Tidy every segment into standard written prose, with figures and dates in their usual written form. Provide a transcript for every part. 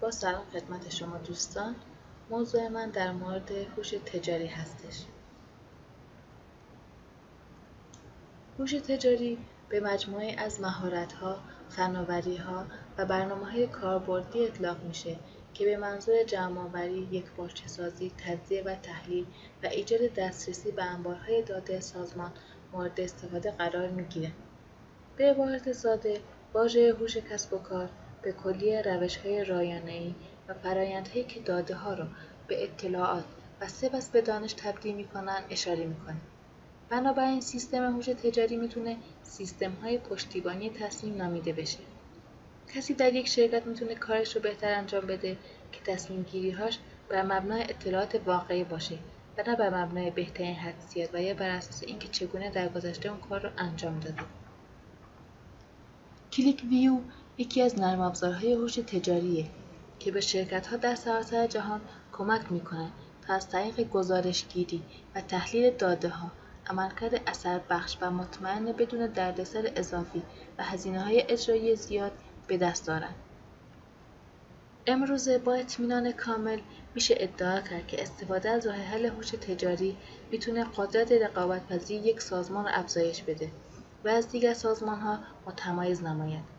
با سلام خدمت شما دوستان. موضوع من در مورد هوش تجاری هستش. هوش تجاری به مجموعه از مهارت‌ها، فناوری‌ها و برنامه‌های کاربردی اطلاق میشه که به منظور جمع‌آوری، یکپارچه‌سازی، تجزیه و تحلیل و ایجاد دسترسی به انبارهای داده سازمان مورد استفاده قرار میگیره. به عبارت ساده، واژه هوش کسب و کار به کلیه روش‌های رایانه‌ای و فرآیندهایی که داده‌ها را به اطلاعات و سپس به دانش تبدیل می‌کنند اشاره می‌کنه. بنابراین سیستم هوش تجاری میتونه سیستم‌های پشتیبانی تصمیم نامیده بشه. کسی در یک شرکت میتونه کارش رو بهتر انجام بده که تصمیم گیری‌هاش بر مبنای اطلاعات واقعی باشه و نه بر مبنای بهترین حدسیات و یا بر اساس اینکه چگونه در گذشته اون کار رو انجام داده. کلیک ویو یکی از نرم افزارهای هوش تجاریه که به شرکت‌ها در سراسر جهان کمک می‌کنه تا از طریق گزارشگیری و تحلیل داده‌ها عملکرد اثربخش و مطمئن بدون دردسر اضافی و هزینه‌های اجرایی زیاد به دست آورند. امروزه با اطمینان کامل میشه ادعا کرد که استفاده از راه حل هوش تجاری میتونه قدرت رقابت‌پذیری یک سازمان رو افزایش بده و از دیگر سازمان‌ها متمایز نماید.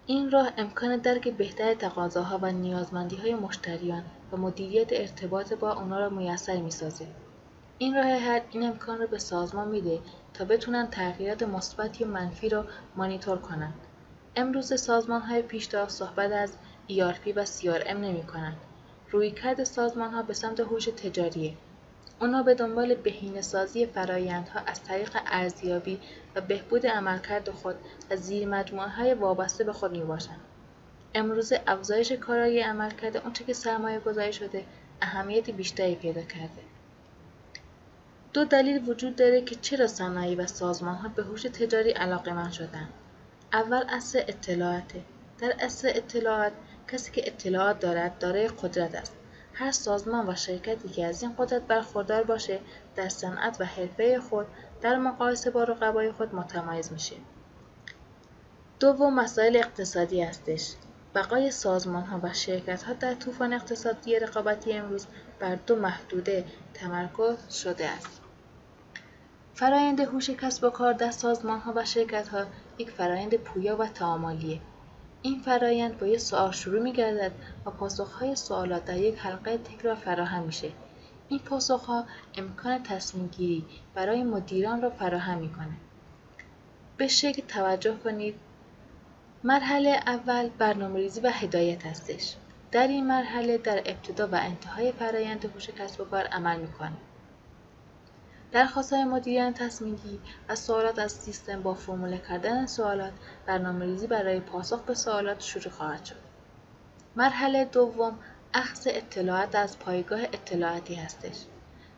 این راه امکان درک بهتر تقاضاها و نیازمندی‌های مشتریان و مدیریت ارتباط با اونا را میسر میسازه. این راه حل این امکان رو به سازمان میده تا بتونن تغییرات مثبت یا منفی رو مانیتور کنن. امروز سازمان‌های پیشتاز صحبت از ERP و CRM نمی‌کنن. رویکرد سازمان‌ها به سمت هوش تجاریه. اونا به دنبال بهینه‌سازی فرآیندها از طریق ارزیابی و بهبود عملکرد خود و زیرمجموعه‌های وابسته به خود میباشند. امروزه افزایش کارایی عملکرد اونچه که سرمایه‌گذاری شده اهمیت بیشتری پیدا کرده. دو دلیل وجود داره که چرا صنایع و سازمان‌ها به هوش تجاری علاقه‌مند شدن. اول عصر اطلاعاته. در عصر اطلاعات کسی که اطلاعات دارد دارای قدرت است. هر سازمان و شرکتی که از این قدرت برخوردار باشه در صنعت و حرفه خود در مقایسه با رقبای خود متمایز میشه. دوم مسائل اقتصادی هستش. بقای سازمان‌ها و شرکت‌ها در طوفان اقتصادی رقابتی امروز بر دو محدوده تمرکز شده است. فرآیند هوش کسب و کار در سازمان‌ها و شرکت‌ها یک فرآیند پویا و تعاملیه. این فرآیند با یک سوال شروع می‌گردد و پاسخ‌های سوالات در یک حلقه تکرار فراهم میشه. این پاسخ‌ها امکان تصمیم‌گیری برای مدیران را فراهم می‌کنه. به شکل توجه کنید. مرحله اول برنامه‌ریزی و هدایت هستش. در این مرحله در ابتدا و انتهای فرآیند هوش کسب و کار عمل می‌کنه. درخواست‌های مدیران تصمیم‌گیری و سوالات از سیستم با فرموله کردن سوالات، برنامه‌ریزی برای پاسخ به سوالات شروع خواهد شد. مرحله دوم اخذ اطلاعات از پایگاه اطلاعاتی هستش.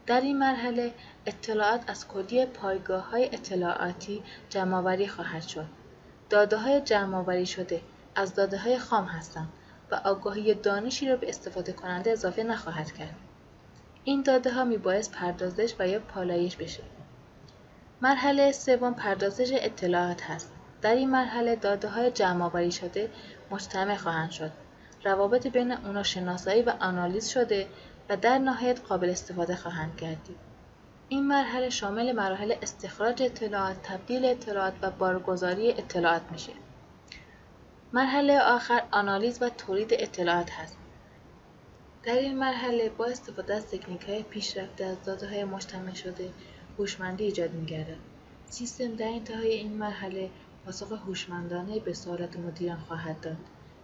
در این مرحله اطلاعات از کلیه پایگاه‌های اطلاعاتی جمع‌آوری خواهد شد. داده‌های جمع‌آوری شده از داده‌های خام هستند و آگاهی دانشی را به استفاده کننده اضافه نخواهد کرد. این داده‌ها میبایست پردازش و یا پالایش بشه. مرحله سوم پردازش اطلاعات هست. در این مرحله داده‌های جمع‌آوری شده مجتمع خواهند شد. روابط بین اونا شناسایی و آنالیز شده و در نهایت قابل استفاده خواهند گردید. این مرحله شامل مراحل استخراج اطلاعات، تبدیل اطلاعات و بارگذاری اطلاعات میشه. مرحله آخر آنالیز و تولید اطلاعات هست. در این مرحله با استفاده از تکنیک‌های پیشرفته از داده‌های مجتمع شده هوشمندی ایجاد می‌گردد. سیستم در انتهای این مرحله پاسخ هوشمندانه به سوالات مدیران خواهد داد.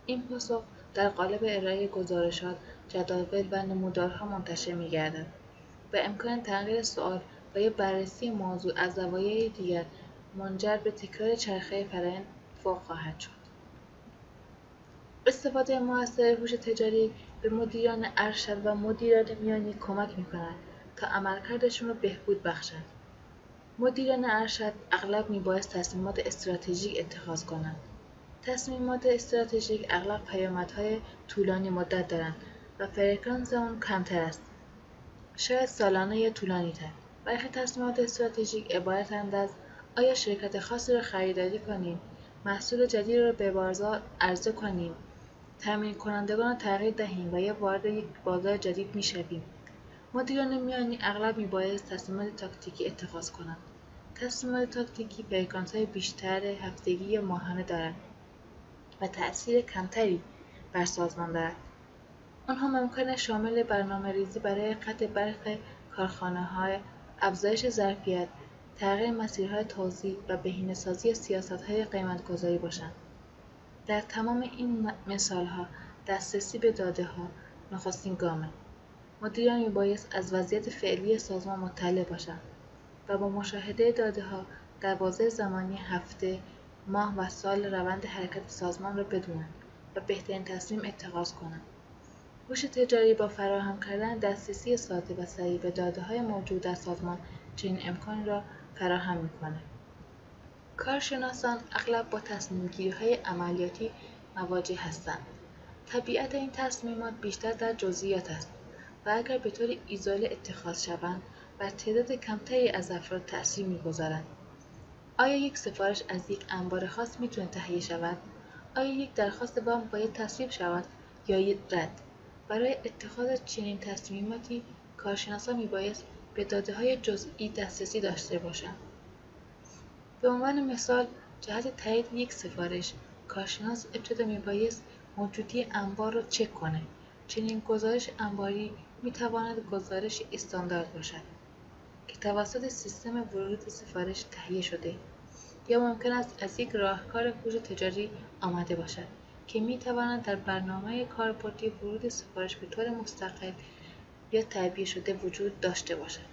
این پاسخ در قالب ارائه گزارشات، جداول و نمودارها منتشر می‌گردد و امکان تغییر سوال و یا بررسی موضوع از زوایای دیگر منجر به تکرار چرخه فرآیند فوق خواهد شد. استفاده موثر هوش تجاری به مدیران ارشد و مدیران میانی کمک می‌کند تا عملکردشون رو بهبود بخشند. مدیران ارشد اغلب میبایست تصمیمات استراتژیک اتخاذ کنند. تصمیمات استراتژیک اغلب پیامدهای طولانی مدت دارند و فرکانس اون کمتر است. شاید سالانه یا طولانی تر. برخی تصمیمات استراتژیک عبارتند از آیا شرکت خاصی را خریداری کنیم، محصول جدید را به بازار عرضه کنیم، تامین کنندگان را تغییر دهیم و یا وارد یک بازار جدید می‌شویم. مدیران میانی اغلب میبایست تصمیمات تاکتیکی اتخاذ کنند. تصمیمات تاکتیکی فرکانس‌های بیشتر هفتگی یا ماهانه دارند و تأثیر کمتری بر سازمان دارد. آنها ممکن شامل برنامه‌ریزی برای قطع برق کارخانه‌ها، افزایش ظرفیت، تغییر مسیرهای توزیع و بهینه‌سازی سیاست‌های قیمت‌گذاری باشند. در تمام این مثال‌ها دسترسی به داده‌ها نخستین گام است. مدیران میبایست از وضعیت فعلی سازمان مطلع باشند و با مشاهده داده‌ها در بازه زمانی هفته، ماه و سال روند حرکت سازمان را بدونند و بهترین تصمیم اتخاذ کنند. هوش تجاری با فراهم کردن دسترسی ساده و سریع به داده‌های موجود در سازمان چنین امکانی را فراهم می‌کند. کارشناسان اغلب با تصمیم‌گیری‌های عملیاتی مواجه هستند. طبیعت این تصمیمات بیشتر در جزئیات است و اگر به طور ایزوله اتخاذ شوند بر تعداد کمتری از افراد تأثیر می‌گذارند. آیا یک سفارش از یک انبار خاص می‌تواند تهیه شود؟ آیا یک درخواست وام باید تصویب شود یا رد؟ برای اتخاذ چنین تصمیماتی کارشناسان میبایست به داده‌های جزئی دسترسی داشته باشند. به عنوان مثال، جهت تایید یک سفارش، کارشناس ابتدا میبایست موجودی انبار را چک کند. چنین گزارش انباری میتواند گزارش استاندارد باشد که توسط سیستم ورود سفارش تهیه شده یا ممکن است از یک راهکار هوش تجاری آمده باشد که میتواند در برنامه کاربردی ورود سفارش به طور مستقل یا تعبیه شده وجود داشته باشد.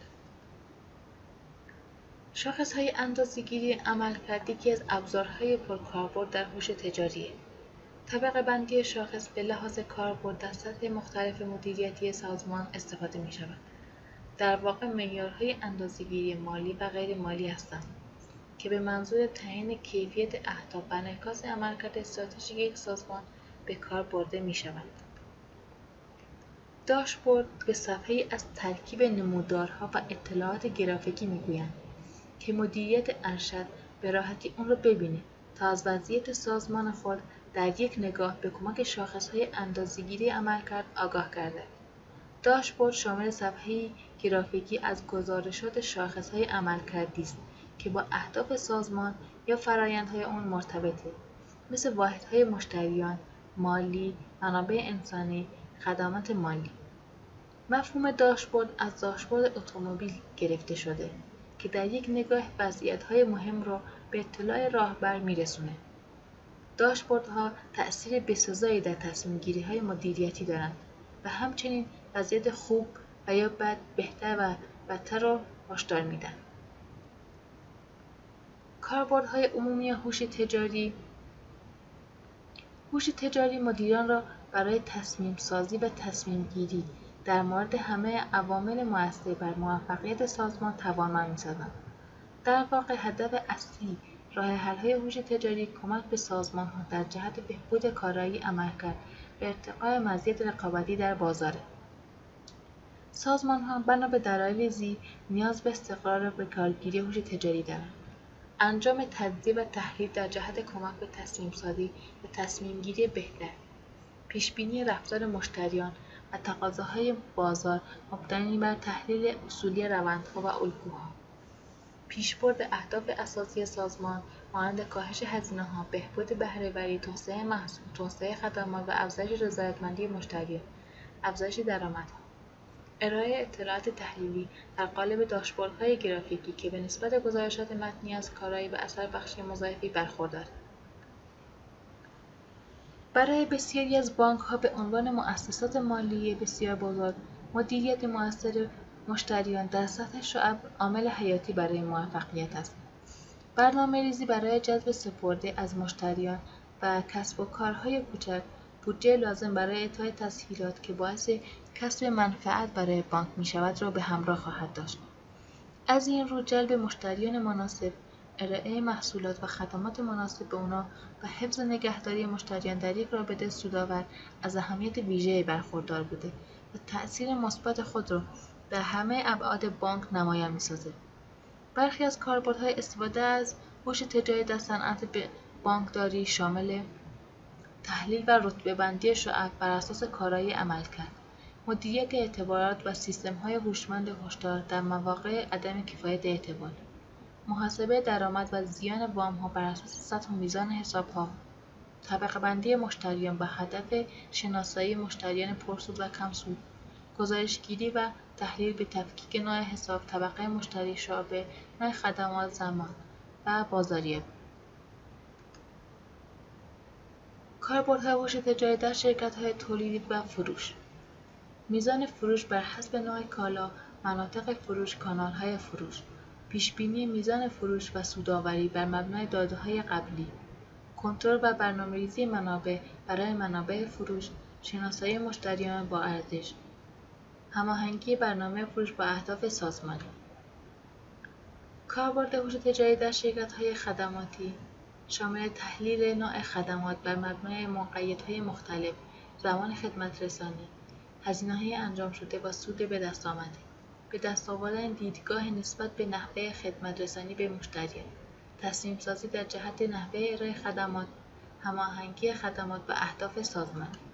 شاخص‌های اندازه‌گیری عملکرد یکی از ابزارهای پرکاربرد در هوش تجاریه. طبقه‌بندی شاخص به لحاظ کاربرد در سطح مختلف مدیریتی سازمان استفاده می‌شود. در واقع معیارهای اندازه‌گیری مالی و غیر مالی هستند که به منظور تعیین کیفیت اهداف و انعکاس عملکرد استراتژیک یک سازمان به کار برده می‌شوند. داشبورد به صفحه‌ای از ترکیب نمودارها و اطلاعات گرافیکی می‌گویند که مدیریت ارشد به راحتی اون رو ببینه تا از وضعیت سازمان خود در یک نگاه به کمک شاخص‌های اندازه‌گیری عملکرد آگاه کرده. داشبورد شامل صفحه‌ای گرافیکی از گزارشات شاخص‌های عملکردی است که با اهداف سازمان یا فرآیندهای آن مرتبطه، مثل واحدهای مشتریان، مالی، منابع انسانی، خدمات مالی. مفهوم داشبورد از داشبورد اتومبیل گرفته شده که در یک نگاه وضعیت‌های مهم را به اطلاع راهبر می‌رسونه. داشبوردها تأثیر بسزایی در تصمیم‌گیری‌های مدیریتی دارند و همچنین وضعیت خوب و یا بد، بهتر و بدتر را هشدار میدن. کاربردهای عمومی هوش تجاری مدیران را برای تصمیم سازی و تصمیم گیری در مورد همه عوامل مؤثر بر موفقیت سازمان توانمند می‌سازند. در واقع هدف اصلی راه حل‌های هوش تجاری کمک به سازمان‌ها در جهت بهبود کارایی عملکرد و ارتقای مزیت رقابتی در بازاره. سازمان‌ها بنا به دلایل زیر نیاز به استقرار به کارگیری هوش تجاری دارند. انجام تجزیه و تحلیل در جهت کمک به تصمیم‌سازی و تصمیم‌گیری بهتر، پیشبینی رفتار مشتریان و تقاضاهای بازار مبتنی بر تحلیل اصولی روندها و الگوها، پیشبرد اهداف اساسی سازمان مانند کاهش هزینه‌ها، بهبود بهره‌وری، توسعه محصول، توسعه خدمات و افزایش رضایتمندی مشتریان، افزایش درآمدها. ارائه اطلاعات تحلیلی در قالب داشبوردهای گرافیکی که به نسبت گزارشات متنی از کارایی و اثربخشی مضاعفی برخوردار. برای بسیاری از بانک‌ها به عنوان مؤسسات مالی بسیار بزرگ، مدیریت مؤثر مشتریان در سطح شعب عامل حیاتی برای موفقیت است. برنامه‌ریزی برای جذب سپرده از مشتریان و کسب و کارهای کوچک، بودجه لازم برای اعطای تسهیلات که باعث کسب منفعت برای بانک می‌شود را به همراه خواهد داشت. از این رو جلب مشتریان مناسب، ارائه محصولات و خدمات مناسب به اونا و حفظ و نگهداری مشتریان در یک رابطه سودآور از اهمیت ویژه‌ای برخوردار بوده و تأثیر مثبت خود را در همه ابعاد بانک نمایان می‌سازد. برخی از کاربردهای استفاده از هوش تجاری در صنعت بانکداری شامل تحلیل و رتبه‌بندی شعب بر اساس کارایی عملکرد، مدیریت اعتبارات و سیستم‌های هوشمند هشدار در مواقع عدم کفایت اعتبار، محاسبه درآمد و زیان وام‌ها بر اساس سطح و میزان حساب‌ها، طبقه‌بندی مشتریان با هدف شناسایی مشتریان پرسود و کمسود، گزارشگیری و تحلیل به تفکیک نوع حساب، طبقه مشتری، شعبه، نوع خدمات، زمان و بازاریابی. کاربردهای هوش تجاری در شرکت‌های تولیدی و فروش: میزان فروش بر حسب نوع کالا، مناطق فروش، کانال‌های فروش، پیشبینی میزان فروش و سودآوری بر مبنای داده‌های قبلی، کنترل و برنامه‌ریزی منابع برای منابع فروش، شناسایی مشتریان با ارزش، هماهنگی برنامه فروش با اهداف سازمانی. کاربرد هوش تجاری در شرکت‌های خدماتی شامل تحلیل نوع خدمات بر مبنای موقعیت‌های مختلف، زمان خدمت رسانی، هزینه‌های انجام شده و سود به دست آمده، به دست آوردن دیدگاه نسبت به نحوه خدمت رسانی به مشتریان، تصمیم سازی در جهت نحوه ارائه خدمات، هماهنگی خدمات و اهداف سازمانی.